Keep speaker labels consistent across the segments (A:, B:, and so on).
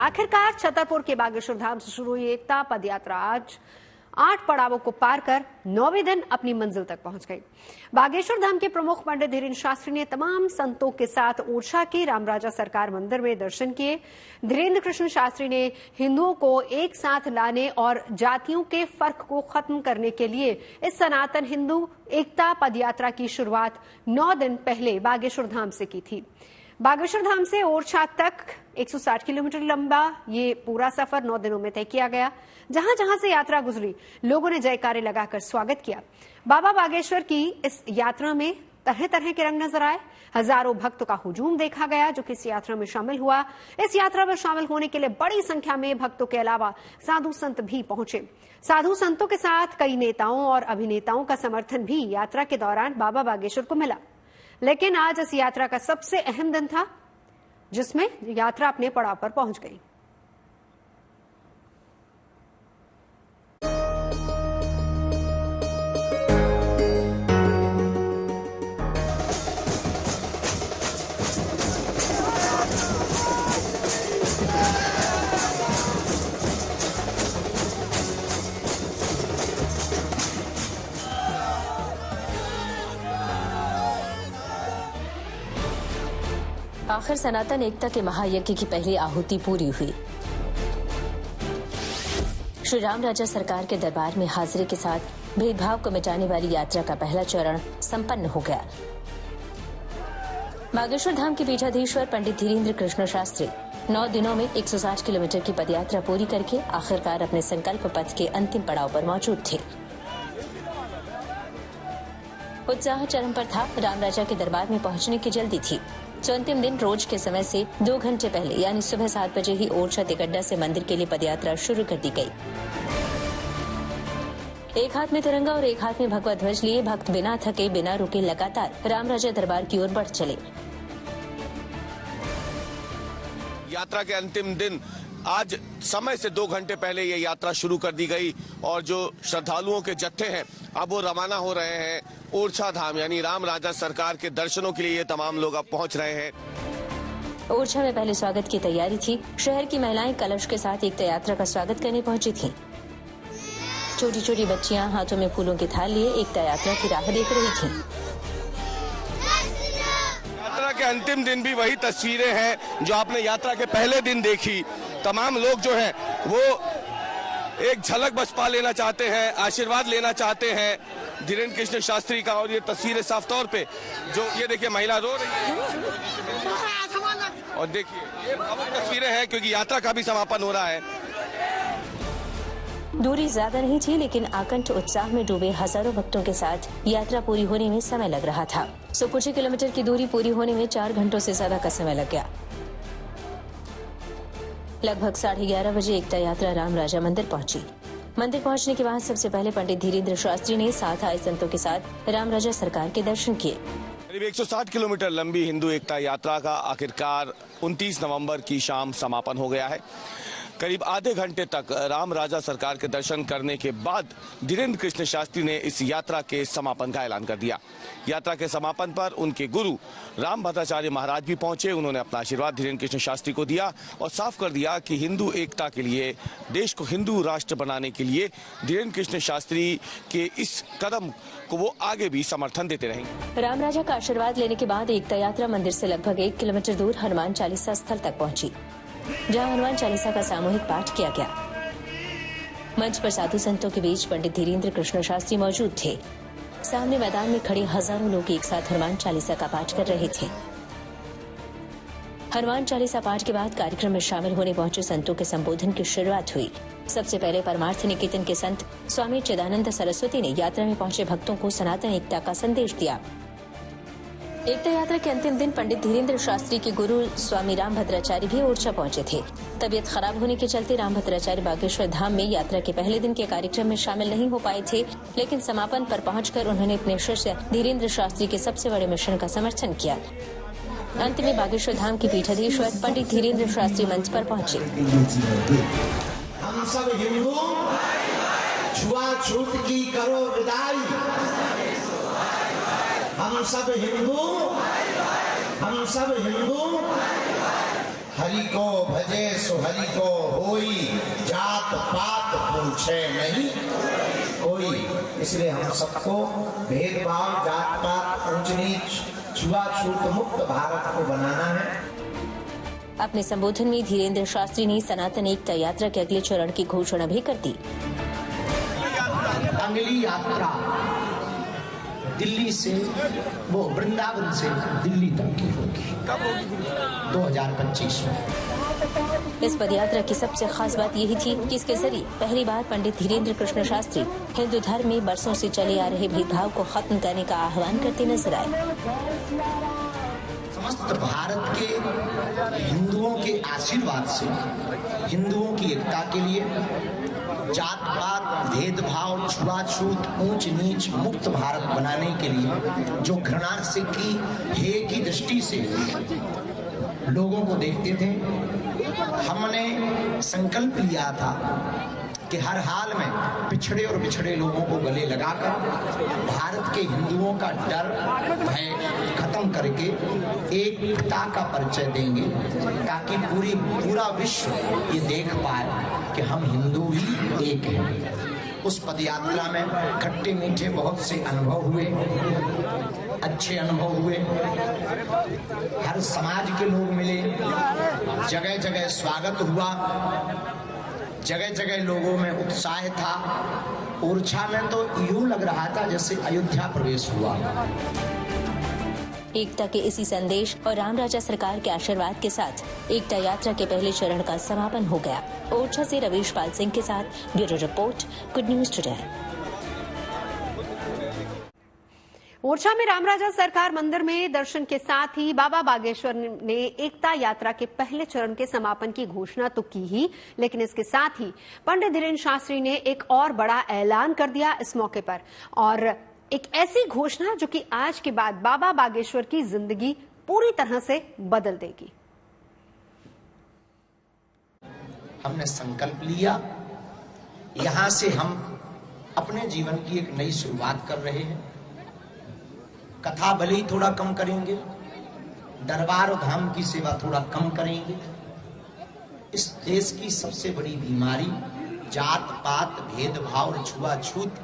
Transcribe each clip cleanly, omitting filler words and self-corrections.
A: आखिरकार छतरपुर के बागेश्वर धाम से शुरू हुई एकता पद यात्रा आज 8 पड़ावों को पार कर 9वें दिन अपनी मंजिल तक पहुंच गई। बागेश्वर धाम के प्रमुख पंडित धीरेन्द्र शास्त्री ने तमाम संतों के साथ ओरछा के रामराजा सरकार मंदिर में दर्शन किए। धीरेन्द्र कृष्ण शास्त्री ने हिंदुओं को एक साथ लाने और जातियों के फर्क को खत्म करने के लिए इस सनातन हिंदू एकता पद यात्रा की शुरुआत 9 दिन पहले बागेश्वर धाम से की थी। बागेश्वर धाम से ओरछा तक 160 किलोमीटर लंबा ये पूरा सफर 9 दिनों में तय किया गया। जहां जहां से यात्रा गुजरी, लोगों ने जयकारे लगाकर स्वागत किया। बाबा बागेश्वर की इस यात्रा में तरह तरह के रंग नजर आए। हजारों भक्तों का हुजूम देखा गया जो कि इस यात्रा में शामिल हुआ। इस यात्रा में शामिल होने के लिए बड़ी संख्या में भक्तों के अलावा साधु संत भी पहुंचे। साधु संतों के साथ कई नेताओं और अभिनेताओं का समर्थन भी यात्रा के दौरान बाबा बागेश्वर को मिला। लेकिन आज इस यात्रा का सबसे अहम दिन था जिसमें यात्रा अपने पड़ाव पर पहुंच गई।
B: आखिर सनातन एकता के महायज्ञ की पहली आहुति पूरी हुई। श्री राम राजा सरकार के दरबार में हाजिरी के साथ भेदभाव को मिटाने वाली यात्रा का पहला चरण संपन्न हो गया। बागेश्वर धाम के पीठाधीश्वर पंडित धीरेन्द्र कृष्ण शास्त्री 9 दिनों में 160 किलोमीटर की पदयात्रा पूरी करके आखिरकार अपने संकल्प पथ के अंतिम पड़ाव पर मौजूद थे। उत्साह चरम पर था। राम राजा के दरबार में पहुंचने की जल्दी थी। तो अंतिम दिन रोज के समय से 2 घंटे पहले यानी सुबह 7 बजे ही ओरछा तिगड्डा से मंदिर के लिए पदयात्रा शुरू कर दी गई। एक हाथ में तिरंगा और एक हाथ में भगवा ध्वज लिए भक्त बिना थके बिना रुके लगातार राम राजा दरबार की ओर बढ़ चले।
C: यात्रा के अंतिम दिन आज समय से 2 घंटे पहले ये यात्रा शुरू कर दी गई और जो श्रद्धालुओं के जत्थे हैं अब वो रवाना हो रहे हैं ओरछा धाम यानी राम राजा सरकार के दर्शनों के लिए। ये तमाम लोग अब पहुंच रहे हैं।
B: ओरछा में पहले स्वागत की तैयारी थी। शहर की महिलाएं कलश के साथ एकता यात्रा का स्वागत करने पहुंची थीं। छोटी छोटी बच्चियां हाथों में फूलों की थाल लिए एकता यात्रा की राह देख रही थीं।
C: यात्रा के अंतिम दिन भी वही तस्वीरें हैं जो आपने यात्रा के पहले दिन देखी। तमाम लोग जो हैं वो एक झलक बस पा लेना चाहते हैं, आशीर्वाद लेना चाहते हैं धीरेन्द्र कृष्ण शास्त्री का। और ये तस्वीरें साफ तौर पे जो ये देखिए महिला रो रही है और देखिए ये भावुक तस्वीरें हैं क्योंकि यात्रा का भी समापन हो रहा है।
B: दूरी ज्यादा नहीं थी लेकिन आकंठ उत्साह में डूबे हजारों भक्तों के साथ यात्रा पूरी होने में समय लग रहा था। कुछ ही किलोमीटर की दूरी पूरी होने में 4 घंटों से ज्यादा का समय लग गया। लगभग 11:30 बजे एकता यात्रा राम राजा मंदिर पहुंची। मंदिर पहुंचने के बाद सबसे पहले पंडित धीरेन्द्र शास्त्री ने साथ आए संतों के साथ राम राजा सरकार के दर्शन किए।
C: करीब 160 किलोमीटर लंबी हिंदू एकता यात्रा का आखिरकार 29 नवंबर की शाम समापन हो गया है। करीब आधे घंटे तक राम राजा सरकार के दर्शन करने के बाद धीरेन्द्र कृष्ण शास्त्री ने इस यात्रा के समापन का ऐलान कर दिया। यात्रा के समापन पर उनके गुरु राम भद्राचार्य महाराज भी पहुंचे। उन्होंने अपना आशीर्वाद धीरेन्द्र कृष्ण शास्त्री को दिया और साफ कर दिया कि हिंदू एकता के लिए, देश को हिंदू राष्ट्र बनाने के लिए धीरेन्द्र कृष्ण शास्त्री के इस कदम को वो आगे भी समर्थन देते रहेंगे।
B: राम राजा का आशीर्वाद लेने के बाद एकता यात्रा मंदिर से लगभग 1 किलोमीटर दूर हनुमान चालीसा स्थल तक पहुंची, जहां हनुमान चालीसा का सामूहिक पाठ किया गया। मंच पर साधु संतों के बीच पंडित धीरेन्द्र कृष्ण शास्त्री मौजूद थे। सामने मैदान में खड़े हजारों लोग एक साथ हनुमान चालीसा का पाठ कर रहे थे। हनुमान चालीसा पाठ के बाद कार्यक्रम में शामिल होने पहुंचे संतों के संबोधन की शुरुआत हुई। सबसे पहले परमार्थ निकेतन के संत स्वामी चिदानंद सरस्वती ने यात्रा में पहुंचे भक्तों को सनातन एकता का संदेश दिया। एकता यात्रा के अंतिम दिन पंडित धीरेन्द्र शास्त्री के गुरु स्वामी राम भद्राचार्य भी ओरछा पहुंचे थे। तबीयत खराब होने के चलते राम भद्राचार्य बागेश्वर धाम में यात्रा के पहले दिन के कार्यक्रम में शामिल नहीं हो पाए थे, लेकिन समापन पर पहुंचकर उन्होंने अपने शिष्य धीरेन्द्र शास्त्री के सबसे बड़े मिशन का समर्थन किया। अंत में बागेश्वर धाम के पीठाधीश्वर पंडित धीरेन्द्र शास्त्री मंच पर पहुंचे।
D: हम सब हिंदू छुआछूत की करो विदाई, हम सब हिंदू हरि को भजे सो हरि को होई, जात पात पूछे नहीं कोई। इसलिए हम सबको भेदभाव, जात पात, ऊंच नीच, छुआछूत मुक्त भारत को बनाना है।
B: अपने संबोधन में धीरेन्द्र शास्त्री ने सनातन एकता यात्रा के अगले चरण की घोषणा भी कर दी।
D: अगली यात्रा दिल्ली से, वो वृंदावन से दिल्ली तक की होगी। कब होगी? 2025 में।
B: इस पदयात्रा की सबसे खास बात यही थी कि इसके जरिए पहली बार पंडित धीरेन्द्र कृष्ण शास्त्री हिंदू धर्म में बरसों से चले आ रहे भेदभाव को खत्म करने का आह्वान करते नजर आए।
D: समस्त भारत के हिंदुओं के आशीर्वाद से हिंदुओं की एकता के लिए, जात पात, भेदभाव, छुआछूत, ऊंच नीच मुक्त भारत बनाने के लिए जो घृणा से की हे की दृष्टि से लोगों को देखते थे, हमने संकल्प लिया था कि हर हाल में पिछड़े और बिछड़े लोगों को गले लगाकर भारत के हिंदुओं का डर भय खत्म करके एकता का परिचय देंगे, ताकि पूरा विश्व ये देख पाए कि हम हिंदू ही एक हैं। उस पदयात्रा में खट्टे मीठे बहुत से अनुभव हुए, अच्छे अनुभव हुए, हर समाज के लोग मिले, जगह जगह स्वागत हुआ, जगह जगह लोगों में उत्साह था। ओरछा में तो यूं लग रहा था जैसे अयोध्या प्रवेश हुआ।
B: एकता के इसी संदेश और राम राजा सरकार के आशीर्वाद के साथ एकता यात्रा के पहले चरण का समापन हो गया। ओरछा से रवीश पाल सिंह के साथ bureau report, good news today.
A: Orchha में रामराजा सरकार मंदिर में दर्शन के साथ ही बाबा बागेश्वर ने एकता यात्रा के पहले चरण के समापन की घोषणा तो की ही, लेकिन इसके साथ ही पंडित धीरेन्द्र शास्त्री ने एक और बड़ा ऐलान कर दिया इस मौके पर, और एक ऐसी घोषणा जो कि आज के बाद बाबा बागेश्वर की जिंदगी पूरी तरह से बदल देगी।
D: हमने संकल्प लिया, यहां से हम अपने जीवन की एक नई शुरुआत कर रहे हैं। कथा भले ही थोड़ा कम करेंगे, दरबार और धाम की सेवा थोड़ा कम करेंगे। इस देश की सबसे बड़ी बीमारी जात पात, भेदभाव और छुआछूत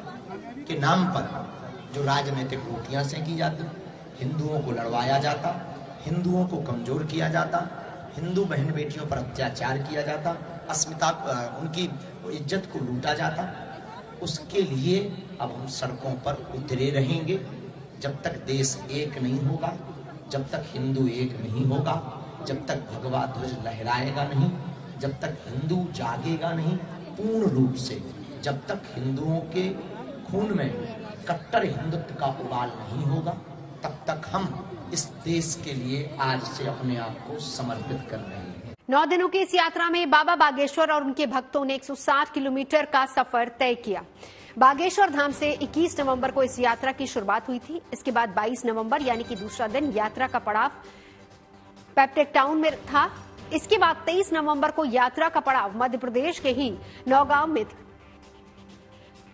D: के नाम पर जो राजनीतिक रोटियां सेंकी जाती, हिंदुओं को लड़वाया जाता, हिंदुओं को कमजोर किया जाता, हिंदू बहन बेटियों पर अत्याचार किया जाता, अस्मिता उनकी इज्जत को लूटा जाता, उसके लिए अब हम सड़कों पर उतरे रहेंगे। जब तक देश एक नहीं होगा, जब तक हिंदू एक नहीं होगा, जब तक भगवा ध्वज लहराएगा नहीं, जब तक हिंदू जागेगा नहीं पूर्ण रूप से, जब तक हिंदुओं के खून में कट्टर हिंदुत्व का उबाल नहीं होगा, तब तक हम इस देश के लिए आज से अपने आप को समर्पित कर रहे हैं।
A: 9 दिनों की इस यात्रा में बाबा बागेश्वर और उनके भक्तों ने 160 किलोमीटर का सफर तय किया। बागेश्वर धाम से 21 नवंबर को इस यात्रा की शुरुआत हुई थी। इसके बाद 22 नवंबर यानी कि दूसरा दिन यात्रा का पड़ाव पेप्टेक टाउन में था। इसके बाद 23 नवंबर को यात्रा का पड़ाव मध्य प्रदेश के ही नौगांव में था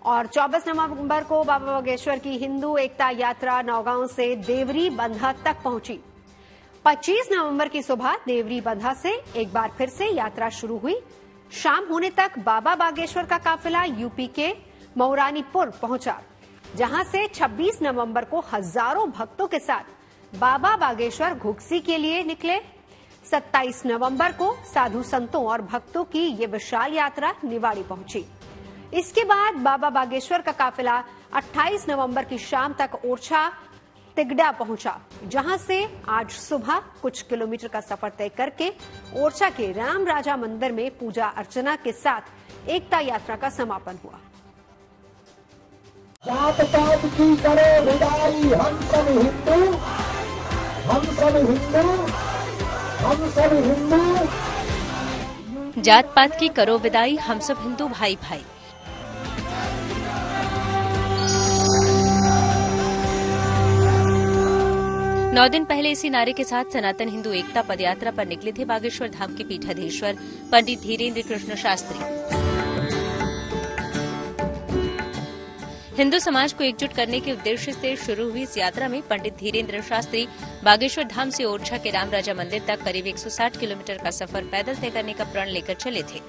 A: और 24 नवंबर को बाबा बागेश्वर की हिंदू एकता यात्रा नौगांव से देवरी बंधा तक पहुंची। 25 नवंबर की सुबह देवरी बंधा से एक बार फिर से यात्रा शुरू हुई। शाम होने तक बाबा बागेश्वर का काफिला यूपी के मऊरानीपुर पहुंचा, जहां से 26 नवंबर को हजारों भक्तों के साथ बाबा बागेश्वर घुक्सी के लिए निकले। 27 नवंबर को साधु संतों और भक्तों की ये विशाल यात्रा निवाड़ी पहुंची। इसके बाद बाबा बागेश्वर का काफिला 28 नवंबर की शाम तक ओरछा तिगड़ा पहुंचा, जहां से आज सुबह कुछ किलोमीटर का सफर तय करके ओरछा के राम राजा मंदिर में पूजा अर्चना के साथ एकता यात्रा का समापन हुआ।
E: जात पात की करो विदाई, हम सब हिंदू, हम सब हिंदू, हम सब हिंदू।
F: जात पात की करो विदाई, हम सब हिंदू भाई भाई। नौ दिन पहले इसी नारे के साथ सनातन हिंदू एकता पदयात्रा पर निकले थे बागेश्वर धाम के पीठाधीश्वर पंडित धीरेन्द्र कृष्ण शास्त्री। हिंदू समाज को एकजुट करने के उद्देश्य से शुरू हुई इस यात्रा में पंडित धीरेन्द्र शास्त्री बागेश्वर धाम से ओरछा के राम राजा मंदिर तक करीब 160 किलोमीटर का सफर पैदल तय करने का प्रण लेकर चले थे।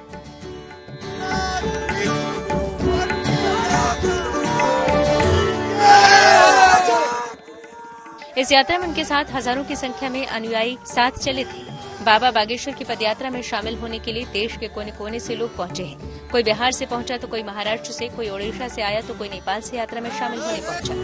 F: इस यात्रा में उनके साथ हजारों की संख्या में अनुयायी साथ चले थे। बाबा बागेश्वर की पदयात्रा में शामिल होने के लिए देश के कोने कोने से लोग पहुंचे हैं। कोई बिहार से पहुंचा तो कोई महाराष्ट्र से, कोई ओडिशा से आया तो कोई नेपाल से यात्रा में शामिल होने पहुंचा।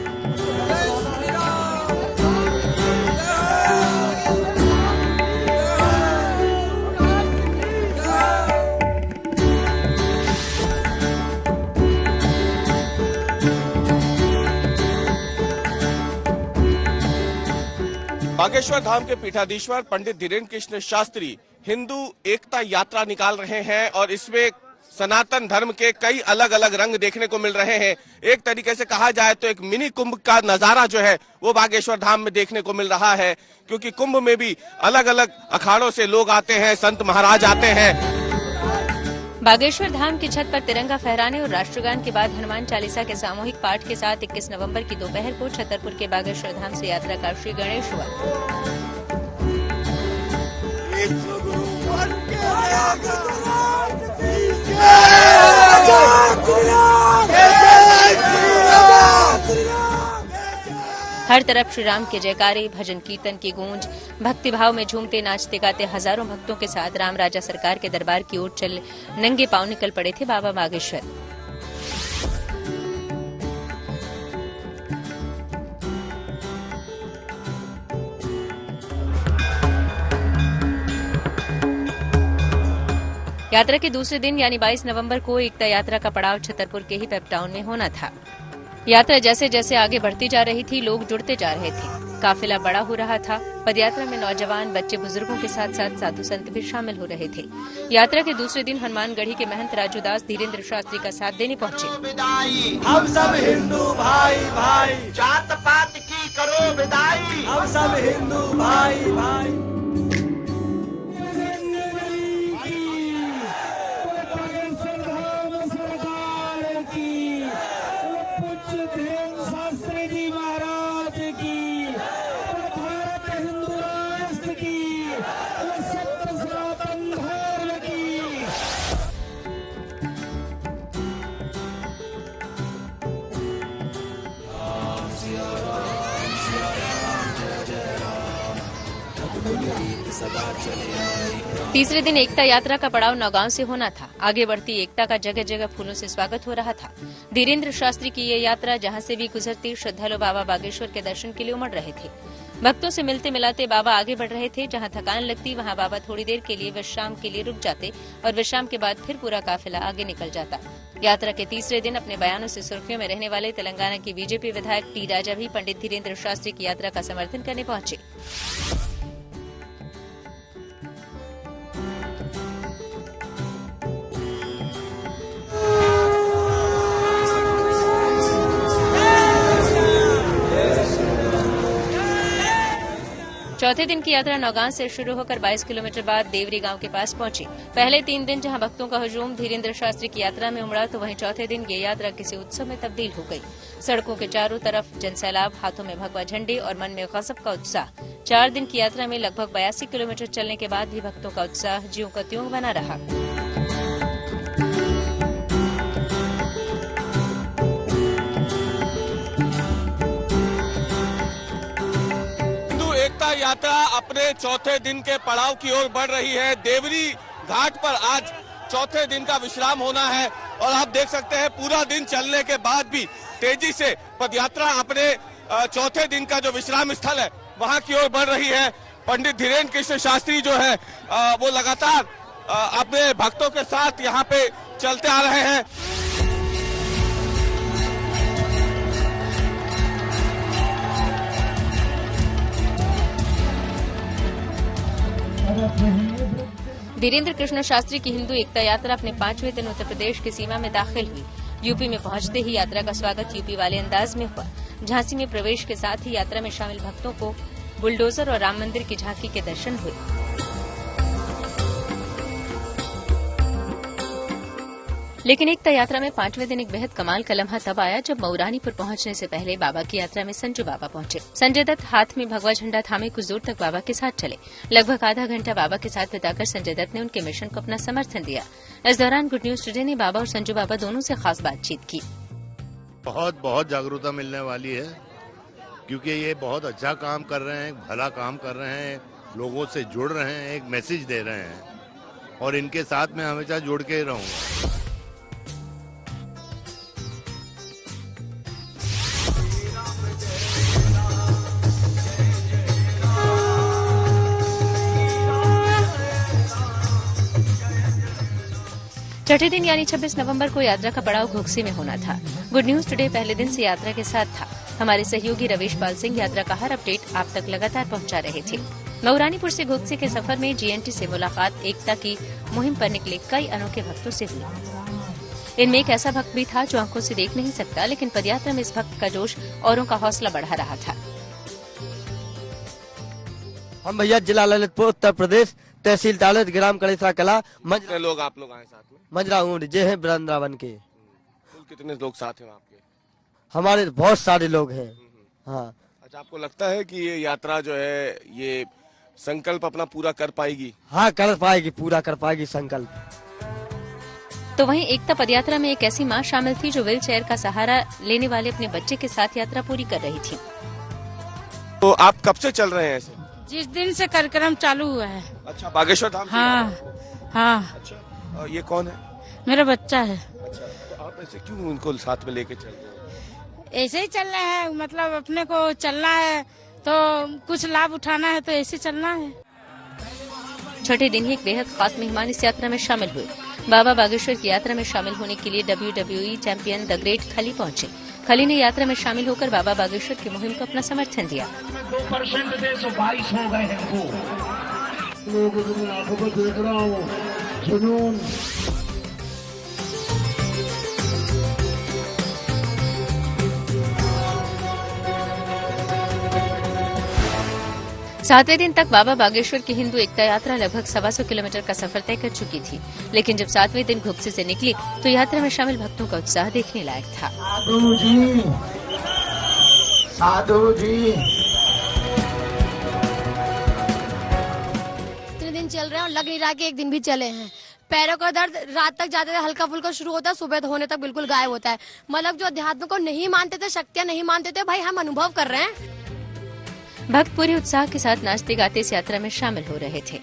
C: बागेश्वर धाम के पीठाधीश्वर पंडित धीरेन्द्र कृष्ण शास्त्री हिंदू एकता यात्रा निकाल रहे हैं और इसमें सनातन धर्म के कई अलग अलग रंग देखने को मिल रहे हैं। एक तरीके से कहा जाए तो एक मिनी कुंभ का नजारा जो है वो बागेश्वर धाम में देखने को मिल रहा है, क्योंकि कुंभ में भी अलग अलग अखाड़ों से लोग आते हैं, संत महाराज आते हैं।
F: बागेश्वर धाम की छत पर तिरंगा फहराने और राष्ट्रगान के बाद हनुमान चालीसा के सामूहिक पाठ के साथ 21 नवंबर की दोपहर को छतरपुर के बागेश्वर धाम से यात्रा का श्री गणेश हुआ। हर तरफ श्री राम के जयकारे, भजन कीर्तन की गूंज, भक्ति भाव में झूमते नाचते गाते हजारों भक्तों के साथ राम राजा सरकार के दरबार की ओर चल नंगे पांव निकल पड़े थे बाबा बागेश्वर। यात्रा के दूसरे दिन यानी 22 नवंबर को एकता यात्रा का पड़ाव छतरपुर के ही पेपटाउन में होना था। यात्रा जैसे जैसे आगे बढ़ती जा रही थी, लोग जुड़ते जा रहे थे, काफिला बड़ा हो रहा था। पदयात्रा में नौजवान, बच्चे, बुजुर्गों के साथ साथ साधु संत भी शामिल हो रहे थे। यात्रा के दूसरे दिन हनुमानगढ़ी के महंत राजूदास धीरेन्द्र शास्त्री का साथ देने पहुंचे।
E: हम सब हिंदू भाई भाई,
D: जात पात की करो विदाई,
E: हम सब हिंदू भाई भाई। शास्त्री जी महाराज की, भारत हिंदू राष्ट्र की, सत्य सनातन धर्म की।
F: तीसरे दिन एकता यात्रा का पड़ाव नौगांव से होना था। आगे बढ़ती एकता का जगह जगह फूलों से स्वागत हो रहा था। धीरेन्द्र शास्त्री की ये यात्रा जहां से भी गुजरती, श्रद्धालु बाबा बागेश्वर के दर्शन के लिए उमड़ रहे थे। भक्तों से मिलते मिलाते बाबा आगे बढ़ रहे थे। जहां थकान लगती वहां बाबा थोड़ी देर के लिए विश्राम के लिए रुक जाते और विश्राम के बाद फिर पूरा काफिला आगे निकल जाता। यात्रा के तीसरे दिन अपने बयानों से सुर्खियों में रहने वाले तेलंगाना के बीजेपी विधायक टी राजा भी पंडित धीरेन्द्र शास्त्री की यात्रा का समर्थन करने पहुंचे। चौथे दिन की यात्रा नौगांव से शुरू होकर 22 किलोमीटर बाद देवरी गांव के पास पहुंची। पहले 3 दिन जहां भक्तों का हुजूम धीरेन्द्र शास्त्री की यात्रा में उमड़ा, तो वहीं चौथे दिन ये यात्रा किसी उत्सव में तब्दील हो गई। सड़कों के चारों तरफ जनसैलाब, हाथों में भगवा झंडे और मन में गजब का उत्साह। 4 दिन की यात्रा में लगभग 82 किलोमीटर चलने के बाद भी भक्तों का उत्साह ज्यों का त्यों बना रहा।
C: यात्रा अपने चौथे दिन के पड़ाव की ओर बढ़ रही है। देवरी घाट पर आज चौथे दिन का विश्राम होना है और आप देख सकते हैं पूरा दिन चलने के बाद भी तेजी से पदयात्रा अपने चौथे दिन का जो विश्राम स्थल है वहां की ओर बढ़ रही है। पंडित धीरेन्द्र कृष्ण शास्त्री जो है वो लगातार अपने भक्तों के साथ यहाँ पे चलते आ रहे हैं।
F: धीरेन्द्र कृष्ण शास्त्री की हिंदू एकता यात्रा अपने 5वें दिन उत्तर प्रदेश की सीमा में दाखिल हुई। यूपी में पहुंचते ही यात्रा का स्वागत यूपी वाले अंदाज में हुआ। झांसी में प्रवेश के साथ ही यात्रा में शामिल भक्तों को बुलडोजर और राम मंदिर की झांकी के दर्शन हुए। लेकिन एकता यात्रा में 5वें दिन एक बेहद कमाल का लम्हा तब आया जब मऊरानीपुर पहुंचने से पहले बाबा की यात्रा में संजू बाबा पहुंचे। संजय दत्त हाथ में भगवा झंडा थामे कुछ दूर तक बाबा के साथ चले। लगभग आधा घंटा बाबा के साथ बिताकर संजय दत्त ने उनके मिशन को अपना समर्थन दिया। इस दौरान गुड न्यूज टुडे ने बाबा और संजू बाबा दोनों से खास बातचीत की।
G: बहुत जागरूकता मिलने वाली है, क्योंकि ये बहुत अच्छा काम कर रहे हैं, भला काम कर रहे हैं, लोगों से जुड़ रहे हैं, एक मैसेज दे रहे हैं और इनके साथ मैं हमेशा जुड़ के रहूंगा।
F: छठे दिन यानी 26 नवंबर को यात्रा का पड़ाव घोकसी में होना था। गुड न्यूज टुडे पहले दिन से यात्रा के साथ था। हमारे सहयोगी रवीश पाल सिंह यात्रा का हर अपडेट आप तक लगातार पहुंचा रहे थे। मऊरानीपुर से घोकसी के सफर में जीएनटी से मुलाकात एकता की मुहिम पर निकले कई अनोखे भक्तों से हुई। इनमें एक ऐसा भक्त भी था जो आंखों से देख नहीं सकता, लेकिन पदयात्रा में इस भक्त का जोश औरों का हौसला बढ़ा रहा था।
H: हम भैया जिला ललितपुर उत्तर प्रदेश, तहसील तालत, ग्राम कलेसरा कला।
C: लोग आप लोग आए साथ में?
H: मंजरा जे है वृंदावन के।
C: कितने लोग साथ हैं आपके?
H: हमारे बहुत सारे लोग हैं। हाँ।
C: अच्छा, आपको लगता है कि ये यात्रा जो है ये संकल्प अपना पूरा कर पाएगी?
H: हाँ, कर पाएगी, पूरा कर पाएगी संकल्प।
F: तो वहीं एकता पदयात्रा में एक ऐसी मां शामिल थी जो व्हील चेयर का सहारा लेने वाले अपने बच्चे के साथ यात्रा पूरी कर रही थी।
C: तो आप कब से चल रहे हैं ऐसे?
I: जिस दिन से कार्यक्रम चालू हुआ है।
C: अच्छा, बागेश्वर धाम से?
I: हाँ।
C: अच्छा, और ये कौन है?
I: मेरा बच्चा है।
C: अच्छा, तो आप ऐसे क्यों उनको साथ में लेके चल रहे हो?
I: ऐसे ही चलना है, मतलब अपने को चलना है तो कुछ लाभ उठाना है, तो ऐसे चलना है।
F: छठे दिन ही एक बेहद खास मेहमान इस यात्रा में शामिल हुए। बाबा बागेश्वर की यात्रा में शामिल होने के लिए WWE चैंपियन द ग्रेट खली पहुंचे। खली ने यात्रा में शामिल होकर बाबा बागेश्वर की मुहिम को अपना समर्थन दिया।
E: 2% थे, 122 हो गए हैं वो लोगों की आंखों को देख रहा हूँ, जुनून।
F: 7वें दिन तक बाबा बागेश्वर की हिंदू एकता यात्रा लगभग 125 किलोमीटर का सफर तय कर चुकी थी, लेकिन जब 7वें दिन घोकसी से निकली तो यात्रा में शामिल भक्तों का उत्साह देखने लायक था।
E: साधु जी
J: इतने दिन चल रहे हैं और लग नहीं रहा कि एक दिन भी चले हैं। पैरों का दर्द रात तक जाते थे, हल्का फुल्का शुरू होता है, सुबह होने तक बिल्कुल गायब होता है। मतलब जो अध्यात्म को नहीं मानते थे, शक्तियाँ नहीं मानते थे, भाई हम अनुभव कर रहे हैं।
F: भक्त पूरे उत्साह के साथ नाचते गाते इस यात्रा में शामिल हो रहे थे।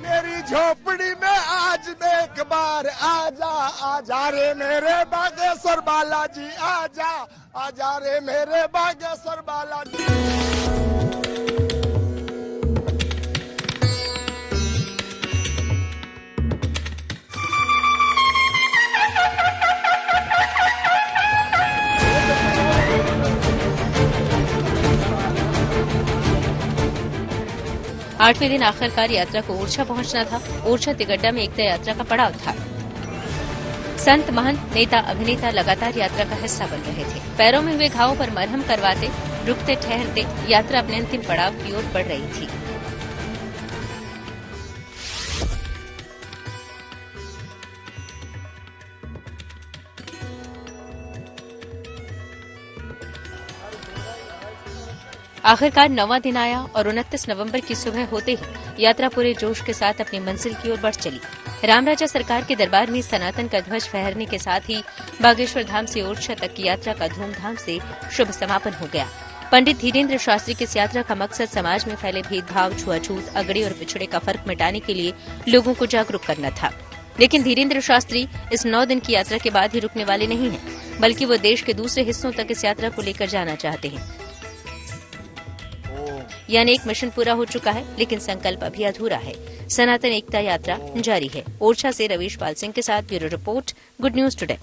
K: मेरी झोपड़ी में आज एक बार आजा, आजा रे मेरे बागेश्वर बालाजी, आजा, आजा रे मेरे बागेश्वर बालाजी।
F: आठवें दिन आखिरकार यात्रा को ओरछा पहुंचना था। ओरछा तिगड्डा में एकता यात्रा का पड़ाव था। संत, महंत, नेता, अभिनेता लगातार यात्रा का हिस्सा बन रहे थे। पैरों में हुए घावों पर मरहम करवाते, रुकते ठहरते यात्रा अपने अंतिम पड़ाव की ओर बढ़ रही थी। आखिरकार 9वां दिन आया और 29 नवंबर की सुबह होते ही यात्रा पूरे जोश के साथ अपनी मंजिल की ओर बढ़ चली। रामराजा सरकार के दरबार में सनातन का ध्वज फहरने के साथ ही बागेश्वर धाम से ओरछा तक की यात्रा का धूमधाम से शुभ समापन हो गया। पंडित धीरेन्द्र शास्त्री की इस यात्रा का मकसद समाज में फैले भेदभाव, छुआछूत, अगड़े और पिछड़े का फर्क मिटाने के लिए लोगों को जागरूक करना था। लेकिन धीरेन्द्र शास्त्री इस 9 दिन की यात्रा के बाद ही रुकने वाले नहीं हैं, बल्कि वो देश के दूसरे हिस्सों तक इस यात्रा को लेकर जाना चाहते हैं। यानी एक मिशन पूरा हो चुका है, लेकिन संकल्प अभी अधूरा है। सनातन एकता यात्रा जारी है। ओरछा से रवीश पाल सिंह के साथ bureau report, good news today.